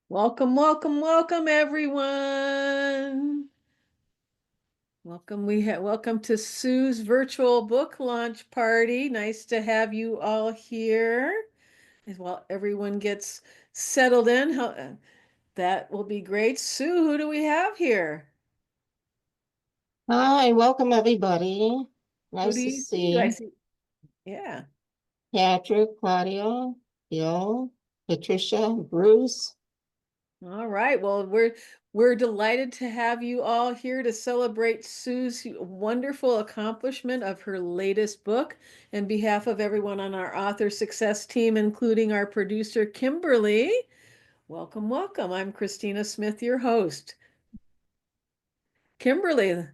Welcome, welcome, welcome, everyone. Welcome to Sue's virtual book launch party. Nice to have you all here. As well, everyone gets settled in. That will be great. Sue, who do we have here? Hi, welcome everybody. Who do Nice to you see? Do I see see? Yeah. Patrick, Claudia, Bill, Patricia, Bruce. All right. Well, we're delighted to have you all here to celebrate Sue's wonderful accomplishment of her latest book. On behalf of everyone on our author success team, including our producer, Kimberly, welcome, welcome. I'm Christina Smith, your host. Kimberly,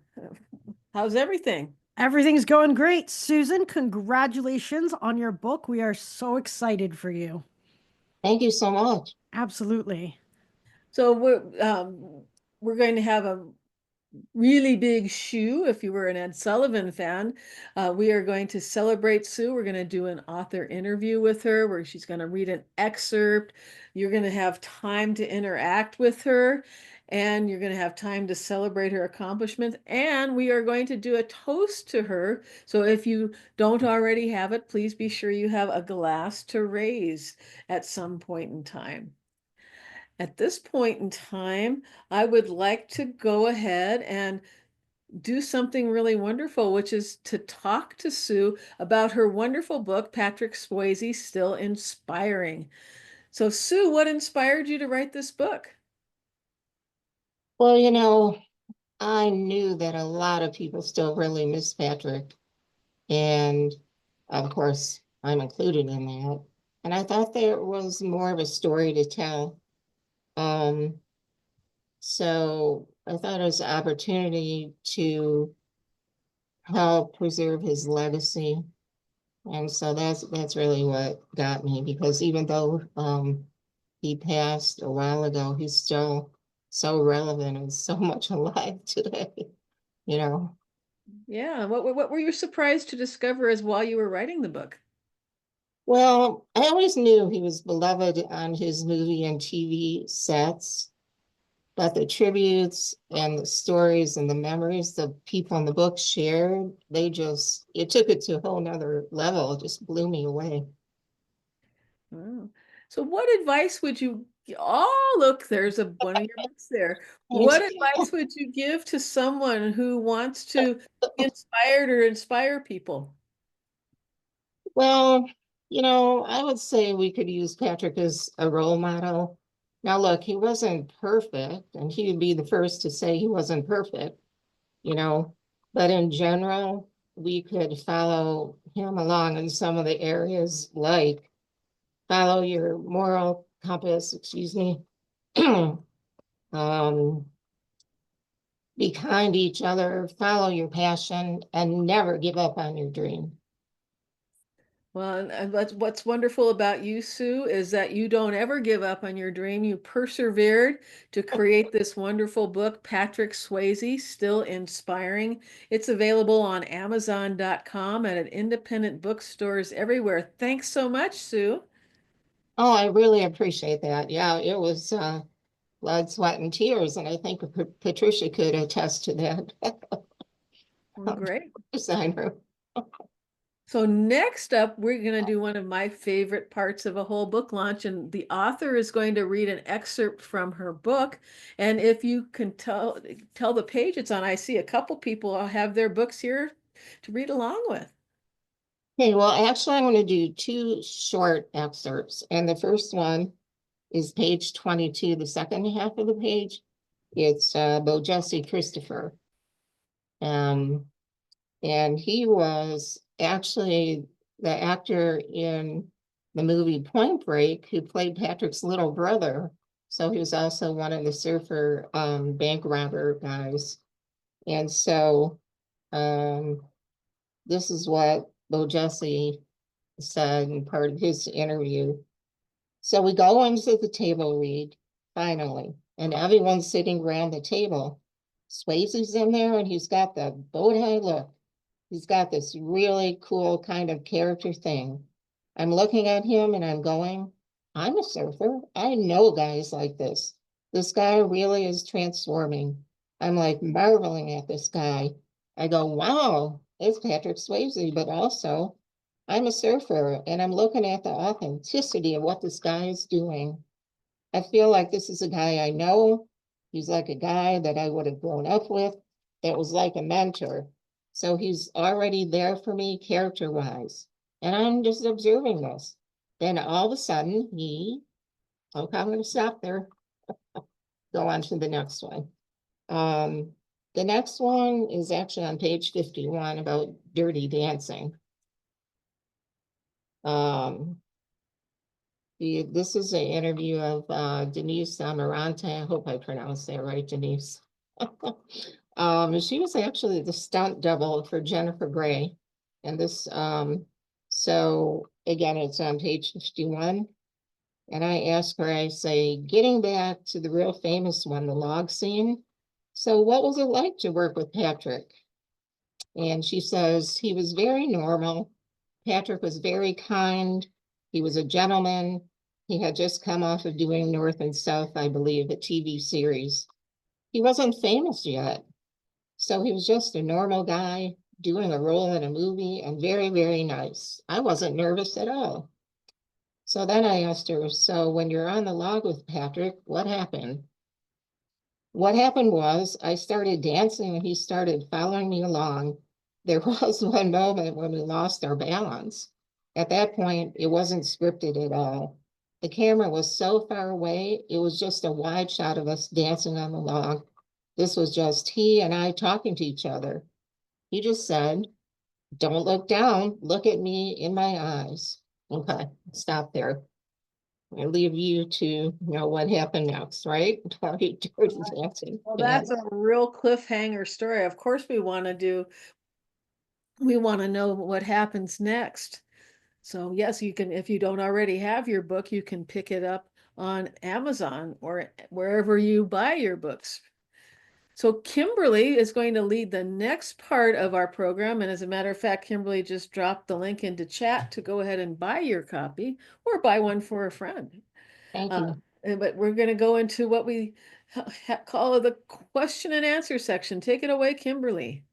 how's everything? Everything's going great. Susan, congratulations on your book. We are so excited for you. Thank you so much. Absolutely. So we're going to have a really big shoe if you were an Ed Sullivan fan. We are going to celebrate Sue. We're going to do an author interview with her where she's going to read an excerpt. You're going to have time to interact with her, and you're going to have time to celebrate her accomplishments. And we are going to do a toast to her. So if you don't already have it, please be sure you have a glass to raise at some point in time. At this point in time, I would like to go ahead and do something really wonderful, which is to talk to Sue about her wonderful book, Patrick Swayze Still Inspiring. So, Sue, what inspired you to write this book? Well, I knew that a lot of people still really miss Patrick. And of course, I'm included in that. And I thought there was more of a story to tell. Um, so I thought it was an opportunity to help preserve his legacy. And so that's really what got me, because even though he passed a while ago, he's still so relevant and so much alive today, you know. Yeah, what were you surprised to discover as while you were writing the book? Well, I always knew he was beloved on his movie and TV sets, but the tributes and the stories and the memories the people in the book shared, it took it to a whole nother level. It just blew me away. Oh. So, what advice would you? Oh, look, there's one of your books there. Thanks. What advice would you give to someone who wants to be inspired or inspire people? Well, I would say we could use Patrick as a role model. Now, look, he wasn't perfect, and he would be the first to say he wasn't perfect, you know, but in general, we could follow him along in some of the areas like follow your moral compass, excuse me, um, be kind to each other, follow your passion, and never give up on your dream. Well, and what's wonderful about you, Sue, is that you don't ever give up on your dream. You persevered to create this wonderful book, Patrick Swayze, Still Inspiring. It's available on Amazon.com and at independent bookstores everywhere. Thanks so much, Sue. Oh, I really appreciate that. Yeah, it was blood, sweat, and tears, and I think Patricia could attest to that. Well, great. Designer. So next up, we're going to do one of my favorite parts of a whole book launch, and the author is going to read an excerpt from her book. And if you can tell the page it's on, I see a couple people have their books here to read along with. Okay, well, actually, I'm going to do two short excerpts, and the first one is page 22. The second half of the page, it's Jesse Christopher. Um, and he was actually the actor in the movie Point Break who played Patrick's little brother. So he was also one of the surfer bank robber guys. And so um, this is what Bo Jesse said in part of his interview. So we go into the table read, finally, and everyone's sitting around the table. Swayze's in there and he's got the bow tie look. He's got this really cool kind of character thing. I'm looking at him and I'm going, I'm a surfer. I know guys like this. This guy really is transforming. I'm like marveling at this guy. I go, wow, it's Patrick Swayze, but also I'm a surfer and I'm looking at the authenticity of what this guy is doing. I feel like this is a guy I know. He's like a guy that I would have grown up with, that was like a mentor. So he's already there for me character-wise. And I'm just observing this. Then all of a sudden, okay, I'm going to stop there. Go on to the next one. The next one is actually on page 51 about Dirty Dancing. This is an interview of Denise Amarante. I hope I pronounced that right, Denise. She was actually the stunt double for Jennifer Grey. And this, so again, it's on page 51. And I ask her, I say, getting back to the real famous one, the log scene. So what was it like to work with Patrick? And she says, he was very normal. Patrick was very kind. He was a gentleman. He had just come off of doing North and South, I believe, a TV series. He wasn't famous yet. So he was just a normal guy doing a role in a movie and very, very nice. I wasn't nervous at all. So then I asked her, so when you're on the log with Patrick, what happened? What happened was I started dancing and he started following me along. There was one moment when we lost our balance. At that point, it wasn't scripted at all. The camera was so far away, it was just a wide shot of us dancing on the log. This was just he and I talking to each other. He just said, don't look down, look at me in my eyes. Okay, stop there. I leave you to know what happened next, right? Dirty Dancing. Well, that's a real cliffhanger story. Of course, we want to know what happens next. So yes, you can, if you don't already have your book, you can pick it up on Amazon or wherever you buy your books. So Kimberly is going to lead the next part of our program. And as a matter of fact, Kimberly just dropped the link into chat to go ahead and buy your copy or buy one for a friend. Thank you. But we're going to go into what we call the question and answer section. Take it away, Kimberly.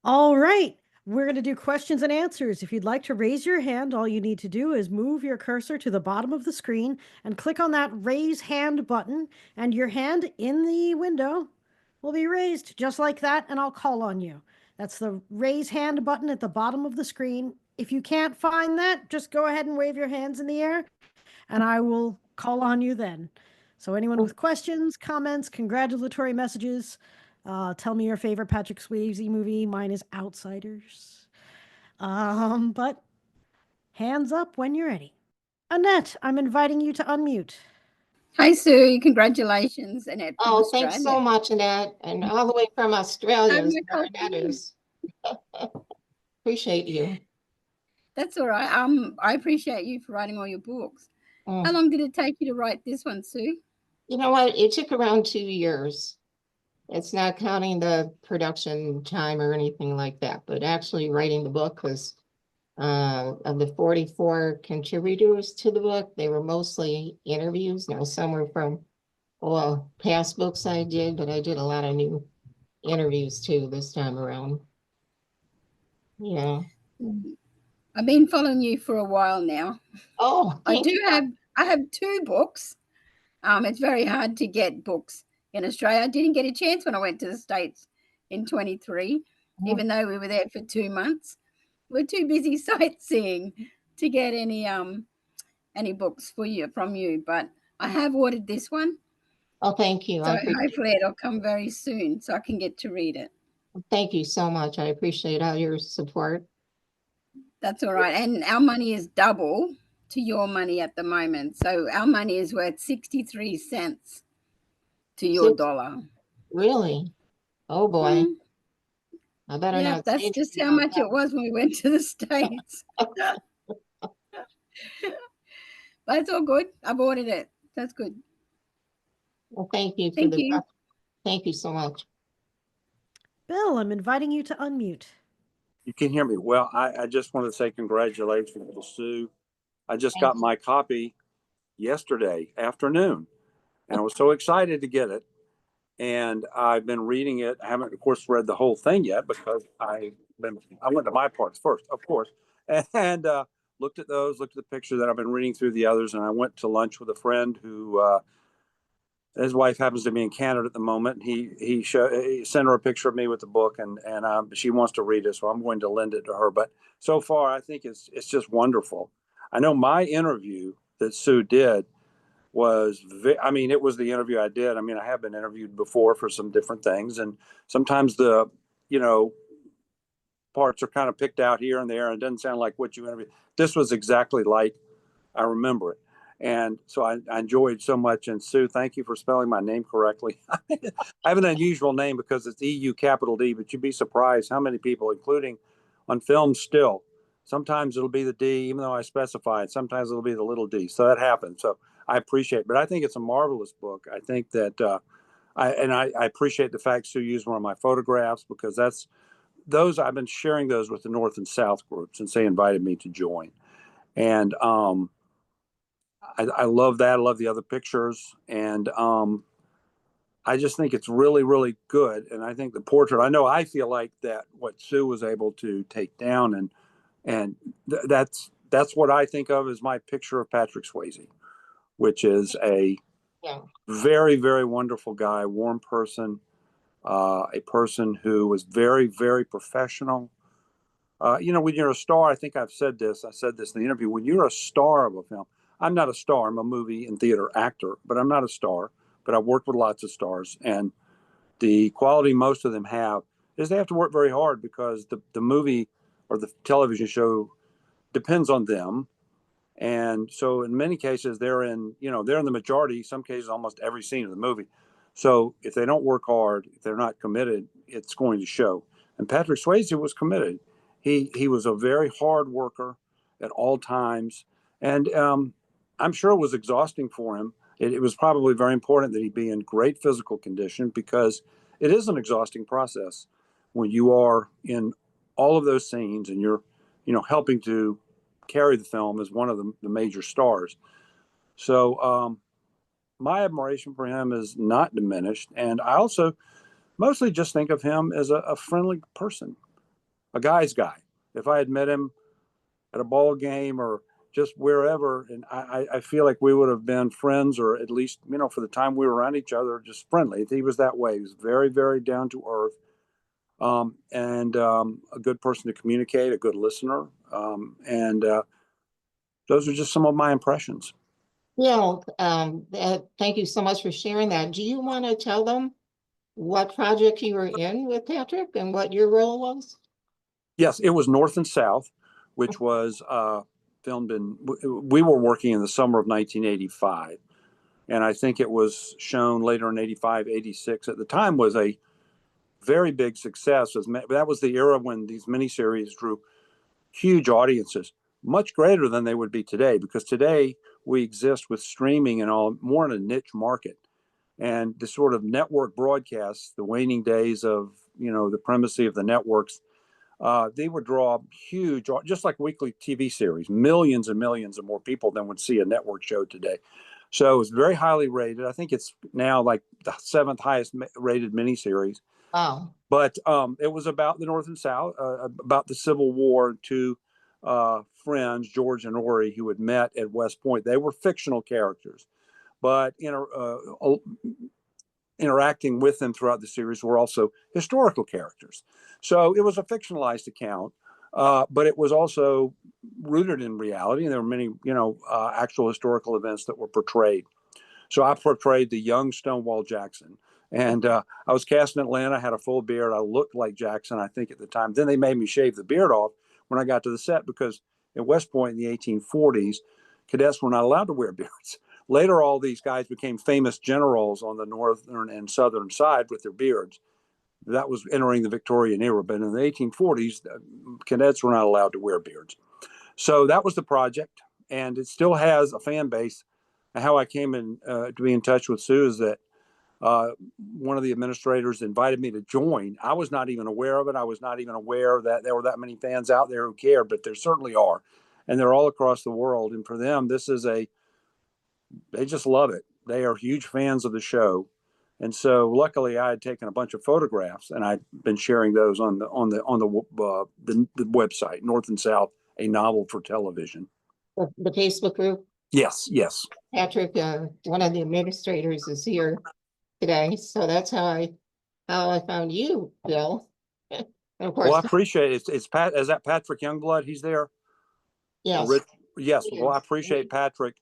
All right. We're going to do questions and answers. If you'd like to raise your hand, all you need to do is move your cursor to the bottom of the screen and click on that raise hand button, and your hand in the window will be raised just like that, and I'll call on you. That's the raise hand button at the bottom of the screen. If you can't find that, just go ahead and wave your hands in the air, and I will call on you then. So anyone with questions, comments, congratulatory messages, tell me your favorite Patrick Swayze movie. Mine is Outsiders. But hands up when you're ready. Annette, I'm inviting you to unmute. Hi, Sue. Congratulations, Annette from Oh, Australia. thanks so much, Annette. And all the way from Australia. I'm is Nicole where Annette King. is. Appreciate you. That's all right. I appreciate you for writing all your books. Mm. How long did it take you to write this one, Sue? You know what? It took around 2 years. It's not counting the production time or anything like that, but actually writing the book was of the 44 contributors to the book, they were mostly interviews. Now, some were from past books I did, but I did a lot of new interviews too this time around. Yeah. I've been following you for a while now. Oh, I have 2 books. It's very hard to get books in Australia. I didn't get a chance when I went to the States in 23, even though we were there for 2 months. We're too busy sightseeing to get any books from you, but I have ordered this one. Oh, thank you. So hopefully it'll come very soon so I can get to read it. Thank you so much. I appreciate all your support. That's all right. And our money is double to your money at the moment. So our money is worth 63 cents to your dollar. Really? Oh boy. I better Yeah, not. that's just how much it was when we went to the States. But it's all good. I've ordered it. That's good. Well, thank you. Thank you so much. Bill, I'm inviting you to unmute. You can hear me. Well, I just want to say congratulations to Sue. I just got my copy yesterday afternoon, and I was so excited to get it. And I've been reading it. I haven't, of course, read the whole thing yet because I went to my parts first, of course, and looked at those, looked at the picture that I've been reading through the others, and I went to lunch with a friend who his wife happens to be in Canada at the moment. He sent her a picture of me with the book, and she wants to read it, so I'm going to lend it to her. But so far, I think it's just wonderful. I know my interview that Sue did was, I mean, it was the interview I did. I mean, I have been interviewed before for some different things, and sometimes the, you know, parts are kind of picked out here and there, and it doesn't sound like what you interviewed. This was exactly like I remember it. And so I enjoyed so much. And Sue, thank you for spelling my name correctly. I have an unusual name because it's EU capital D, but you'd be surprised how many people, including on film still, sometimes it'll be the D, even though I specify it, sometimes it'll be the little d. So that happens. So I appreciate it. But I think it's a marvelous book. I think that I appreciate the fact Sue used one of my photographs, because those I've been sharing those with the North and South groups since they invited me to join. And I love that. I love the other pictures. And I just think it's really, really good. And I think the portrait, I feel like that what Sue was able to take down, and that's what I think of as my picture of Patrick Swayze, which is a very, very wonderful guy, warm person, a person who was very, very professional. When you're a star, I think I said this in the interview, when you're a star of a film, I'm not a star, I'm a movie and theater actor, but I'm not a star, but I've worked with lots of stars. And the quality most of them have is they have to work very hard, because the movie or the television show depends on them. And so in many cases, they're in the majority, some cases, almost every scene of the movie. So if they don't work hard, if they're not committed, it's going to show. And Patrick Swayze was committed. He was a very hard worker at all times. And I'm sure it was exhausting for him. It was probably very important that he be in great physical condition, because it is an exhausting process when you are in all of those scenes and you're, helping to carry the film as one of the major stars. So my admiration for him is not diminished. And I also mostly just think of him as a friendly person, a guy's guy. If I had met him at a ball game or just wherever, and I feel like we would have been friends, or at least, for the time we were around each other, just friendly. He was that way. He was very, very down to earth, and a good person to communicate, a good listener. And those are just some of my impressions. Yeah, thank you so much for sharing that. Do you want to tell them what project you were in with Patrick and what your role was? Yes, it was North and South, which was filmed we were working in the summer of 1985. And I think it was shown later in 85, 86. At the time was a very big success. That was the era when these miniseries drew huge audiences, much greater than they would be today, because today we exist with streaming and all more in a niche market. And the sort of network broadcasts, the waning days of, the primacy of the networks, they would draw huge, just like weekly TV series, millions and millions of more people than would see a network show today. So it was very highly rated. I think it's now like the 7th highest rated miniseries. Wow. But it was about the North and South, about the Civil War. Two friends, George and Ori, who had met at West Point. They were fictional characters, but interacting with them throughout the series were also historical characters. So it was a fictionalized account, but it was also rooted in reality. And there were many, actual historical events that were portrayed. So I portrayed the young Stonewall Jackson. And I was cast in Atlanta, I had a full beard. I looked like Jackson, I think, at the time. Then they made me shave the beard off when I got to the set, because at West Point in the 1840s, cadets were not allowed to wear beards. Later, all these guys became famous generals on the northern and southern side with their beards. That was entering the Victorian era. But in the 1840s, cadets were not allowed to wear beards. So that was the project. And it still has a fan base. And how I came in to be in touch with Sue is that one of the administrators invited me to join. I was not even aware of it. I was not even aware that there were that many fans out there who cared, but there certainly are. And they're all across the world. And for them, this is a they just love it. They are huge fans of the show. And so luckily I had taken a bunch of photographs and I'd been sharing those on the website, North and South, a novel for television. The Facebook group. Yes, yes. Patrick, one of the administrators, is here today, so that's how I found you, Bill. And of Well, I course, appreciate it. Is that Patrick Youngblood? He's there? yes. Yes. Well, I appreciate Patrick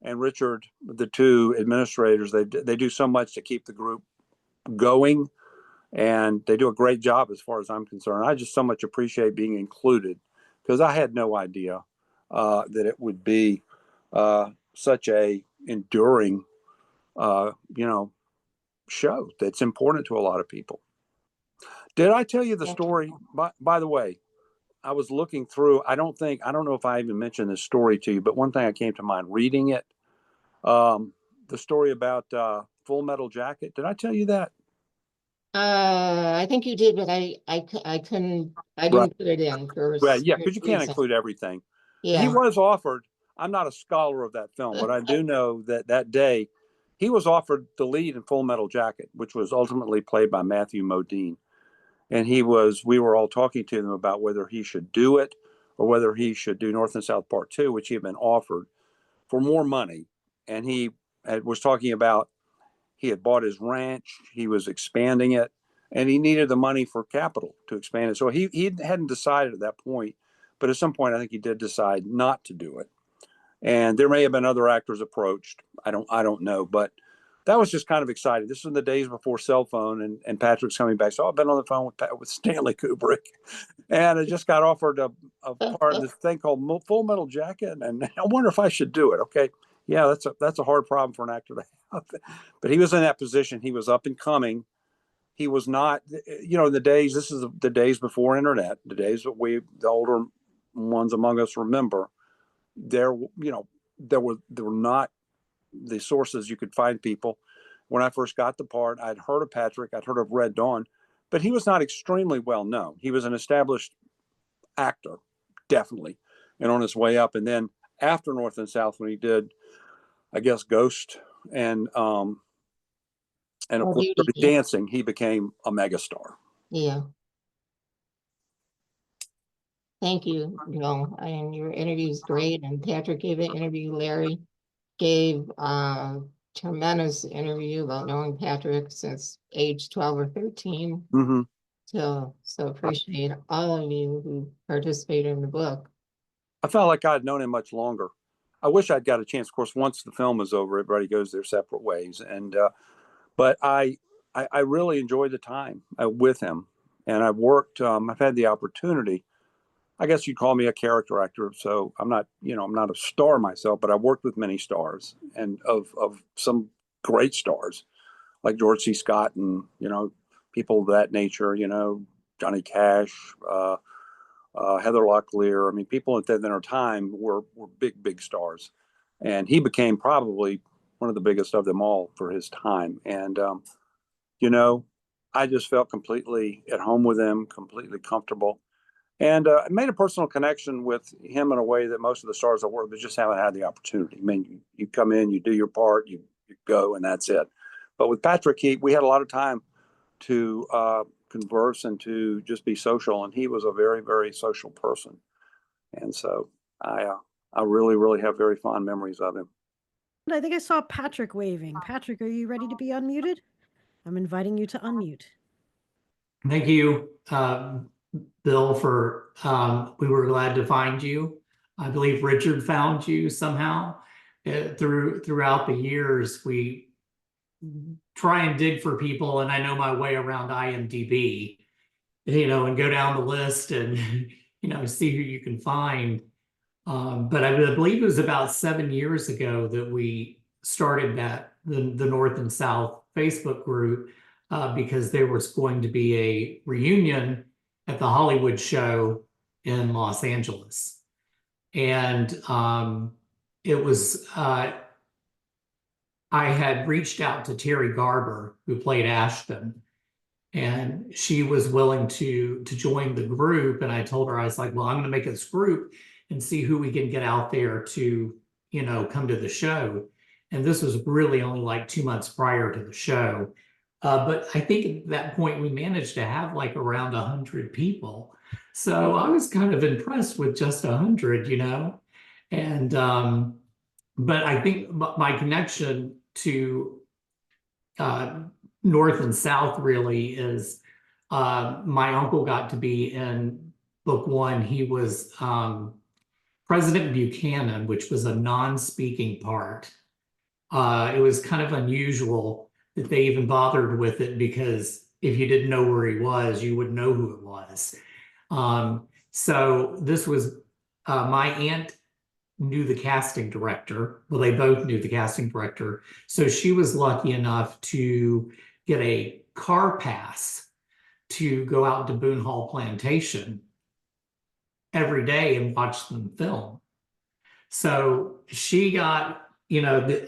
and Richard, the two administrators. They do so much to keep the group going, and they do a great job as far as I'm concerned. I just so much appreciate being included because I had no idea that it would be such a enduring, show that's important to a lot of people. Did I tell you the story? By the way, I was looking through. I don't know if I even mentioned this story to you, but one thing I came to mind reading it, the story about Full Metal Jacket. Did I tell you that? I think you did, but I didn't put it in for Right. Yeah, because you can't include everything. Yeah. He was offered. I'm not a scholar of that film, but I do know that day he was offered the lead in Full Metal Jacket, which was ultimately played by Matthew Modine. And we were all talking to him about whether he should do it or whether he should do North and South Part 2, which he had been offered for more money. And he was talking about he had bought his ranch, he was expanding it, and he needed the money for capital to expand it. So he hadn't decided at that point, but at some point I think he did decide not to do it. And there may have been other actors approached. I don't know, but that was just kind of exciting. This was in the days before cell phone, and Patrick's coming back. So I've been on the phone with Stanley Kubrick, and I just got offered a part of this thing called Full Metal Jacket, and I wonder if I should do it. Okay, yeah, that's a hard problem for an actor to have, but he was in that position. He was up and coming. He was not, the days. This is the days before internet, the days that the older ones among us remember. There were not the sources you could find people. When I first got the part, I'd heard of Patrick, I'd heard of Red Dawn, but he was not extremely well known. He was an established actor, definitely, and on his way up. And then after North and South, when he did, I guess, Ghost and of course Dirty Dancing, he became a megastar. Yeah. Thank you, Bill. And your interview is great. And Patrick gave an interview. Larry gave a tremendous interview about knowing Patrick since age 12 or 13. Mm-hmm. So appreciate all of you who participated in the book. I felt like I'd known him much longer. I wish I'd got a chance. Of course, once the film is over, everybody goes their separate ways. And but I really enjoyed the time with him. And I've worked. I've had the opportunity. I guess you'd call me a character actor. So I'm not a star myself, but I've worked with many stars, and of some great stars like George C. Scott and people of that nature. Johnny Cash, Heather Locklear. I mean, people at their time were big stars, and he became probably one of the biggest of them all for his time. And I just felt completely at home with him, completely comfortable. And I made a personal connection with him in a way that most of the stars I work with just haven't had the opportunity. I mean, you come in, you do your part, you go, and that's it. But with Patrick, we had a lot of time to converse and to just be social, and he was a very, very social person. And so I really, really have very fond memories of him. I think I saw Patrick waving. Patrick, are you ready to be unmuted? I'm inviting you to unmute. Thank you, Bill, for we were glad to find you. I believe Richard found you somehow. Throughout the years, we try and dig for people, and I know my way around IMDb, and go down the list and see who you can find. But I believe it was about 7 years ago that we started the North and South Facebook group because there was going to be a reunion at the Hollywood show in Los Angeles. And it was, I had reached out to Terry Garber, who played Ashton, and she was willing to join the group. And I told her, I was like, well, I'm going to make this group and see who we can get out there to, come to the show. And this was really only like 2 months prior to the show. But I think at that point we managed to have like around 100 people. So I was kind of impressed with just 100, And but I think my connection to North and South really is my uncle got to be in book one. He was President Buchanan, which was a non-speaking part. It was kind of unusual that they even bothered with it, because if you didn't know where he was, you would know who it was. So this was my aunt knew the casting director. Well, they both knew the casting director. So she was lucky enough to get a car pass to go out to Boone Hall Plantation every day and watch them film. So she got,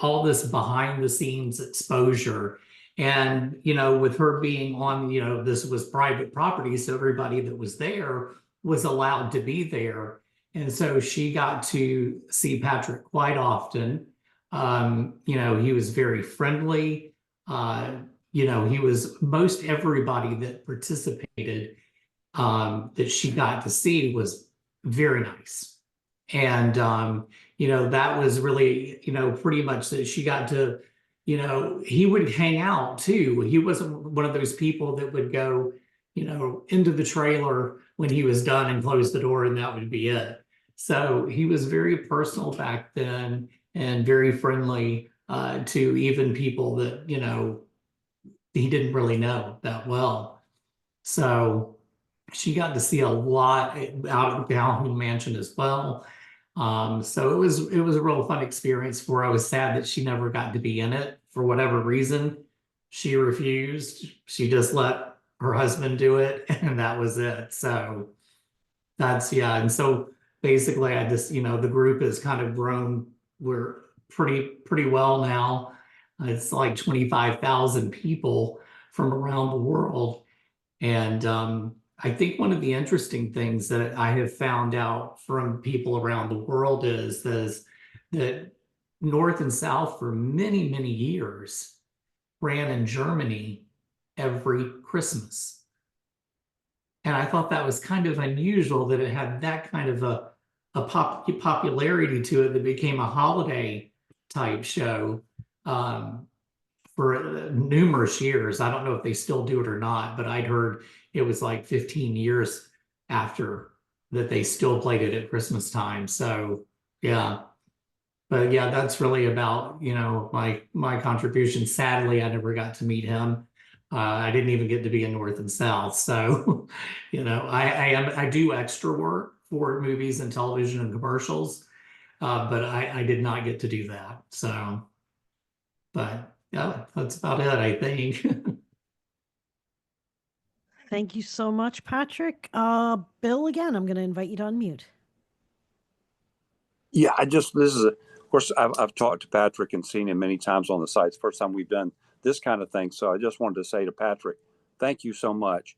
all this behind the scenes exposure. And, with her being on, this was private property, so everybody that was there was allowed to be there. And so she got to see Patrick quite often. He was very friendly. He was most everybody that participated that she got to see was very nice. And, that was really, pretty much that she got to, he would hang out too. He wasn't one of those people that would go, into the trailer when he was done and close the door and that would be it. So he was very personal back then and very friendly to even people that, he didn't really know that well. So she got to see a lot out of Calhoun Mansion as well. So it was a real fun experience for her. I was sad that she never got to be in it for whatever reason. She refused. She just let her husband do it, and that was it. So that's And so basically, I just the group has kind of grown. We're pretty well now. It's like 25,000 people from around the world, and I think one of the interesting things that I have found out from people around the world is that North and South for many, many years ran in Germany every Christmas. And I thought that was kind of unusual that it had that kind of a popularity to it that became a holiday type show for numerous years. I don't know if they still do it or not, but I'd heard it was like 15 years after that they still played it at Christmas time. So yeah, but yeah, that's really about, my contribution. Sadly, I never got to meet him. I didn't even get to be in North and South. So, I do extra work for movies and television and commercials, but I did not get to do that. So, but yeah, that's about it, I think. Thank you so much, Patrick. Bill, again, I'm going to invite you to unmute. Yeah, of course, I've talked to Patrick and seen him many times on the sites. First time we've done this kind of thing. So I just wanted to say to Patrick, thank you so much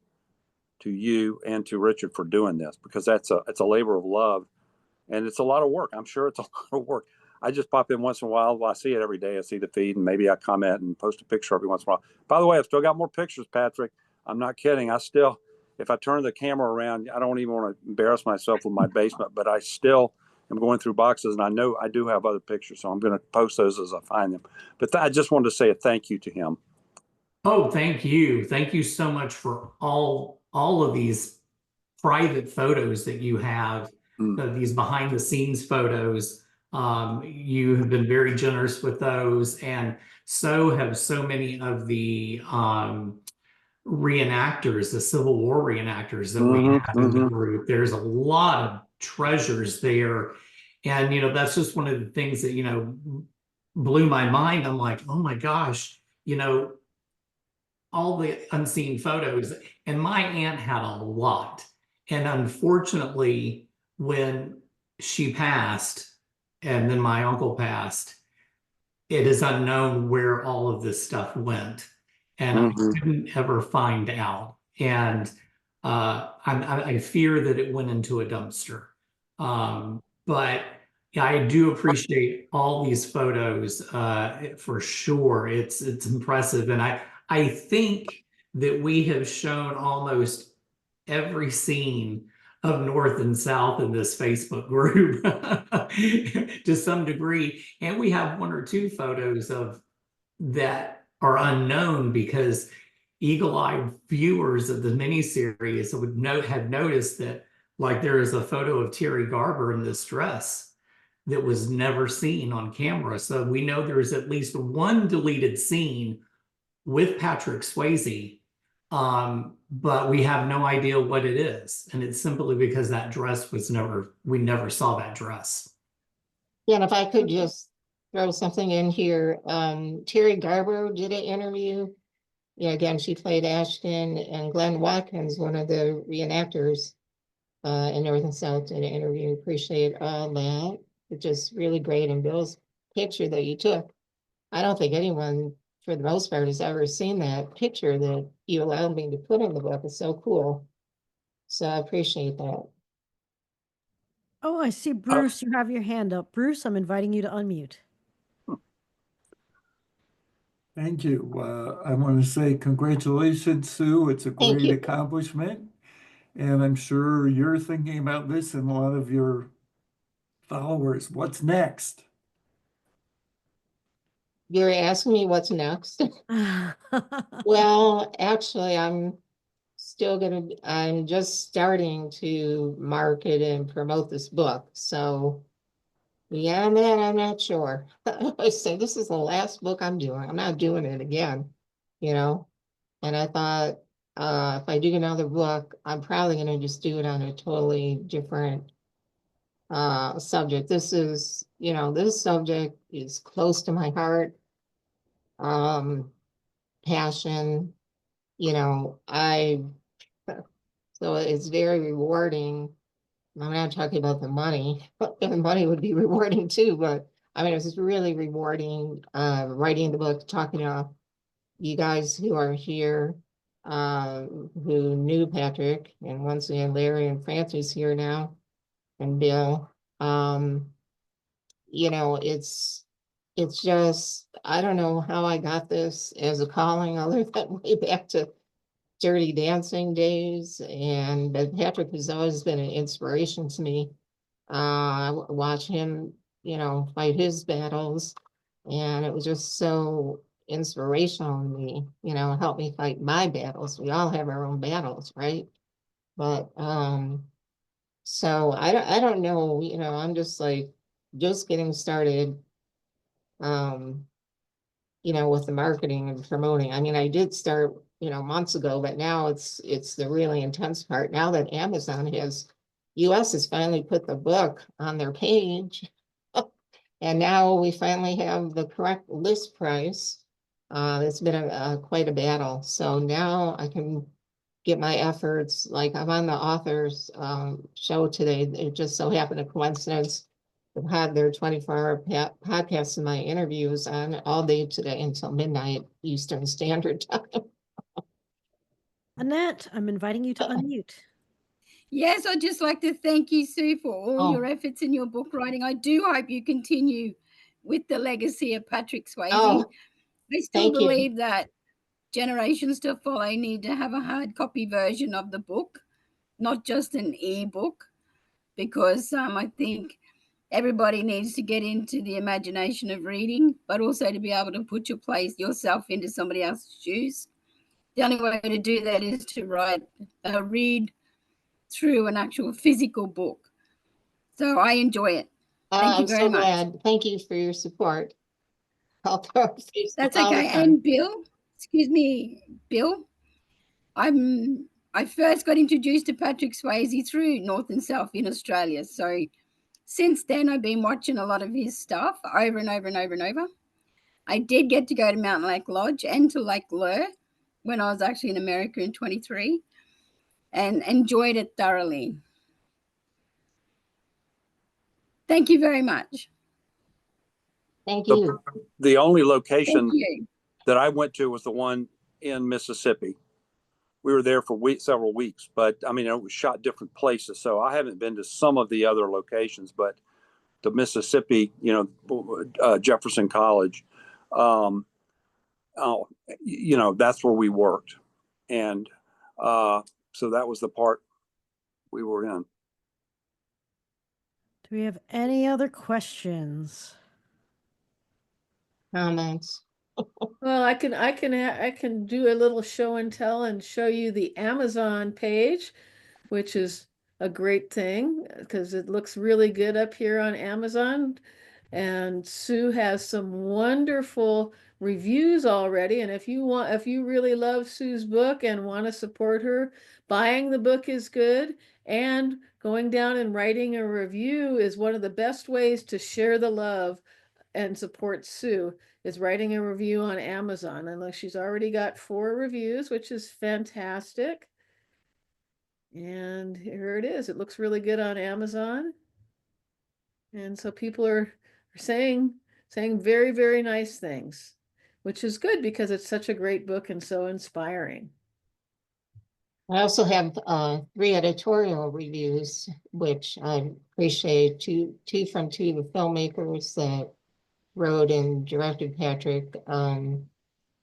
to you and to Richard for doing this, because it's a labor of love and it's a lot of work. I'm sure it's a lot of work. I just pop in once in a while. Well, I see it every day. I see the feed and maybe I comment and post a picture every once in a while. By the way, I've still got more pictures, Patrick. I'm not kidding. If I turn the camera around, I don't even want to embarrass myself with my basement, but I still am going through boxes, and I know I do have other pictures, so I'm going to post those as I find them. But I just wanted to say a thank you to him. Oh, thank you. Thank you so much for all of these private photos that you have, these behind the scenes photos. You have been very generous with those, and so have so many of the reenactors, the Civil War reenactors that we have in the group. There's a lot of treasures there. And, that's just one of the things that, blew my mind. I'm like, oh my gosh, all the unseen photos. And my aunt had a lot. And unfortunately, when she passed and then my uncle passed, it is unknown where all of this stuff went. And I couldn't ever find out. And I fear that it went into a dumpster. But Yeah, I do appreciate all these photos, for sure. It's impressive, and I think that we have shown almost every scene of North and South in this Facebook group to some degree, and we have one or two photos of that are unknown because eagle-eyed viewers of the miniseries would have noticed that, like, there is a photo of Terry Garber in this dress that was never seen on camera. So we know there's at least one deleted scene with Patrick Swayze, but we have no idea what it is. And it's simply because that dress was we never saw that dress. Yeah, and if I could just throw something in here, Terry Garber did an interview. Yeah, again, she played Ashton, and Glenn Watkins, one of the reenactors in North and South, did an interview. Appreciate all that. It's just really great. And Bill's picture that you took, I don't think anyone, for the most part, has ever seen that picture that you allowed me to put in the book. It's so cool. So I appreciate that. Oh, I see, Bruce, you have your hand up. Bruce, I'm inviting you to unmute. Thank you. I want to say congratulations, Sue. It's a Thank great you. accomplishment. And I'm sure you're thinking about this and a lot of your followers. What's next? You're asking me what's next? Well, actually, I'm just starting to market and promote this book. So beyond that, I'm not sure. I say this is the last book I'm doing. I'm not doing it again, you know? And I thought, if I do another book, I'm probably gonna just do it on a totally different subject. This subject is close to my heart. Passion, so it's very rewarding. I'm not talking about the money, but the money would be rewarding too, but I mean, it was really rewarding, writing the book, talking to you guys who are here, who knew Patrick, and once again, Larry and Francis here now, and Bill. It's just, I don't know how I got this as a calling other than way back to Dirty Dancing days, and Patrick has always been an inspiration to me. I watch him, fight his battles, and it was just so inspirational to me, help me fight my battles. We all have our own battles, right? But so I don't know, I'm just like just getting started, with the marketing and promoting. I mean, I did start, months ago, but now it's the really intense part. Now that Amazon US has finally put the book on their page. And now we finally have the correct list price. It's been quite a battle. So now I can get my efforts, like I'm on the authors show today. It just so happened a coincidence. They've had their 24-hour podcasts and my interviews on all day today until midnight Eastern Standard Time. Annette, I'm inviting you to unmute. Yes, I'd just like to thank you, Sue, for all your Oh. efforts in your book writing. I do hope you continue with the legacy of Patrick Swayze. Oh, I still thank you. believe that generations to follow need to have a hard copy version of the book, not just an e-book, because I think everybody needs to get into the imagination of reading, but also to be able to put yourself into somebody else's shoes. The only way to do that is to read through an actual physical book. So I enjoy it. Thank you I'm very so much. glad. Thank you for your support. That's okay. And Bill, excuse me, Bill, I first got introduced to Patrick Swayze through North and South in Australia. So since then, I've been watching a lot of his stuff over and over and over and over. I did get to go to Mountain Lake Lodge and to Lake Lure when I was actually in America in 23 and enjoyed it thoroughly. Thank you very much. Thank you. The only location Thank you. that I went to was the one in Mississippi. We were there for several weeks, but I mean, it was shot different places. So I haven't been to some of the other locations, but the Mississippi, Jefferson College. Oh, that's where we worked. And so that was the part we were in. Do we have any other questions? Comments? Well, I can do a little show and tell and show you the Amazon page, which is a great thing because it looks really good up here on Amazon. And Sue has some wonderful reviews already. And if you really love Sue's book and want to support her, buying the book is good. And going down and writing a review is one of the best ways to share the love and support Sue, is writing a review on Amazon. And she's already got 4 reviews, which is fantastic. And here it is. It looks really good on Amazon. And so people are saying very, very nice things, which is good because it's such a great book and so inspiring. I also have 3 editorial reviews, which I appreciate. Two from 2 of the filmmakers that wrote and directed Patrick,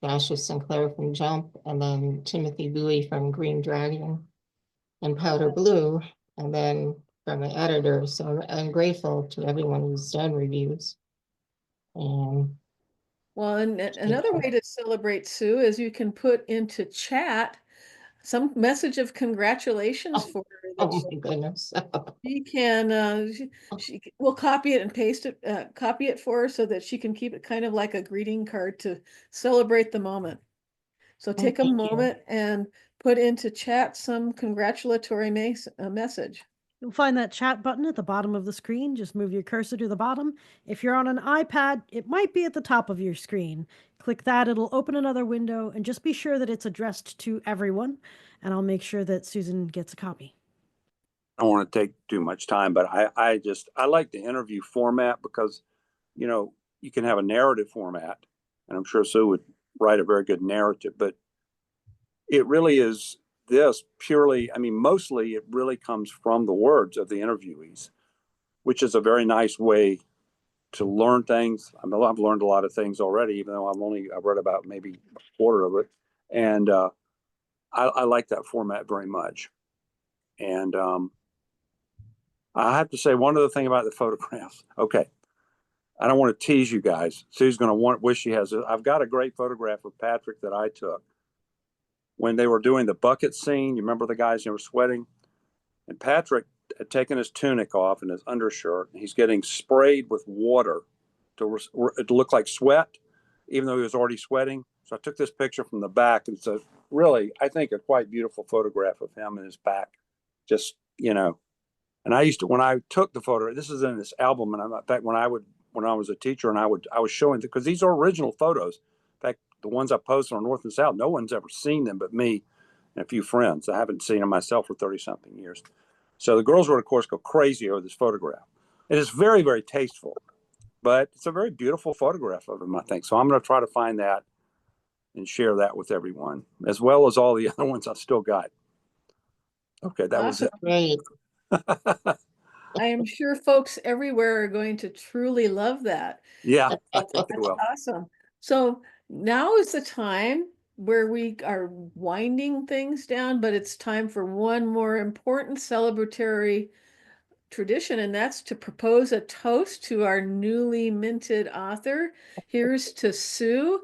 Dasha Sinclair from Jump, and then Timothy Bowie from Green Dragon and Powder Blue, and then from the editor. So I'm grateful to everyone who's done reviews. And well, and another way to celebrate Sue is you can put into chat some message of congratulations for her. oh my goodness. She can she will copy it and paste it, copy it for her so that she can keep it kind of like a greeting card to celebrate the moment. So take a moment and put into chat some congratulatory message. You'll find that chat button at the bottom of the screen. Just move your cursor to the bottom. If you're on an iPad, it might be at the top of your screen. Click that, it'll open another window, and just be sure that it's addressed to everyone, and I'll make sure that Susan gets a copy. I don't want to take too much time, but I like the interview format because, you can have a narrative format, and I'm sure Sue would write a very good narrative, but it really is this purely, mostly it really comes from the words of the interviewees, which is a very nice way to learn things. I've learned a lot of things already, even though I've read about maybe a quarter of it. And I like that format very much. And I have to say one other thing about the photographs. Okay. I don't want to tease you guys. Sue's going to wish she has it. I've got a great photograph of Patrick that I took when they were doing the bucket scene. You remember the guys who were sweating? And Patrick had taken his tunic off and his undershirt, and he's getting sprayed with water to look like sweat, even though he was already sweating. So I took this picture from the back, and it's a really, I think, a quite beautiful photograph of him and his back. Just, and I used to, when I took the photo, this is in this album, and in fact, when I was a teacher, and I was showing, because these are original photos. In fact, the ones I posted on North and South, no one's ever seen them but me and a few friends. I haven't seen them myself for 30-something years. So the girls would, of course, go crazy over this photograph. It is very, very tasteful, but it's a very beautiful photograph of him, I think. So I'm going to try to find that and share that with everyone, as well as all the other ones I've still got. Okay, that was it. Great. I am sure folks everywhere are going to truly love that. Yeah, I think they will. Awesome. So now is the time where we are winding things down, but it's time for one more important celebratory tradition, and that's to propose a toast to our newly minted author. Here's to Sue.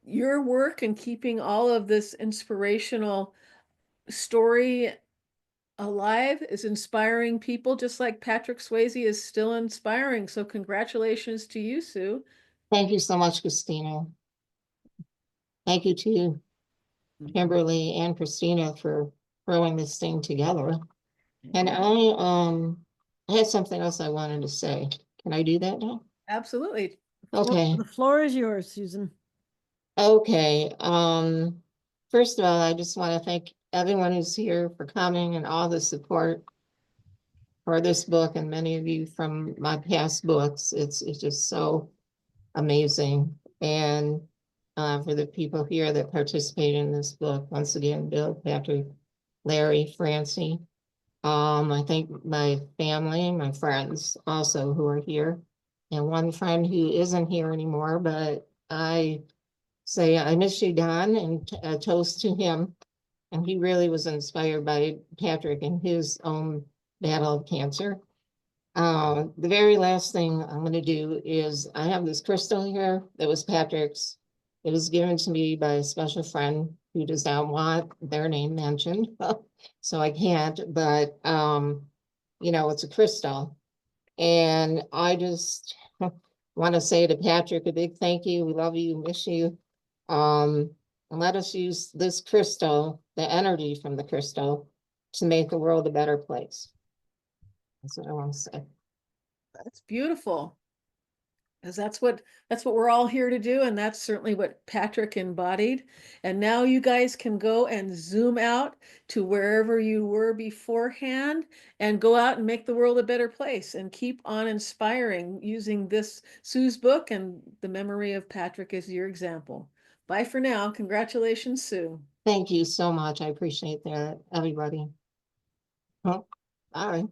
Your work in keeping all of this inspirational story alive is inspiring people, just like Patrick Swayze is still inspiring. So congratulations to you, Sue. Thank you so much, Christina. Thank you to Kimberly and Christina for throwing this thing together. And I had something else I wanted to say. Can I do that now? Absolutely. Okay. The floor is yours, Susan. Okay. First of all, I just want to thank everyone who's here for coming and all the support for this book and many of you from my past books. It's just so amazing. And for the people here that participate in this book, once again, Bill, Patrick, Larry, Francie, I think my family, my friends also who are here, and one friend who isn't here anymore, but I say I miss you, Don, and a toast to him. And he really was inspired by Patrick and his own battle of cancer. The very last thing I'm going to do is I have this crystal here that was Patrick's. It was given to me by a special friend who does not want their name mentioned. So I can't, but you know, it's a crystal. And I just want to say to Patrick a big thank you. We love you, miss you. And let us use this crystal, the energy from the crystal, to make the world a better place. That's what I want to say. That's beautiful. Because that's what we're all here to do, and that's certainly what Patrick embodied. And now you guys can go and zoom out to wherever you were beforehand and go out and make the world a better place and keep on inspiring using this Sue's book and the memory of Patrick as your example. Bye for now. Congratulations, Sue. Thank you so much. I appreciate that, everybody. All right.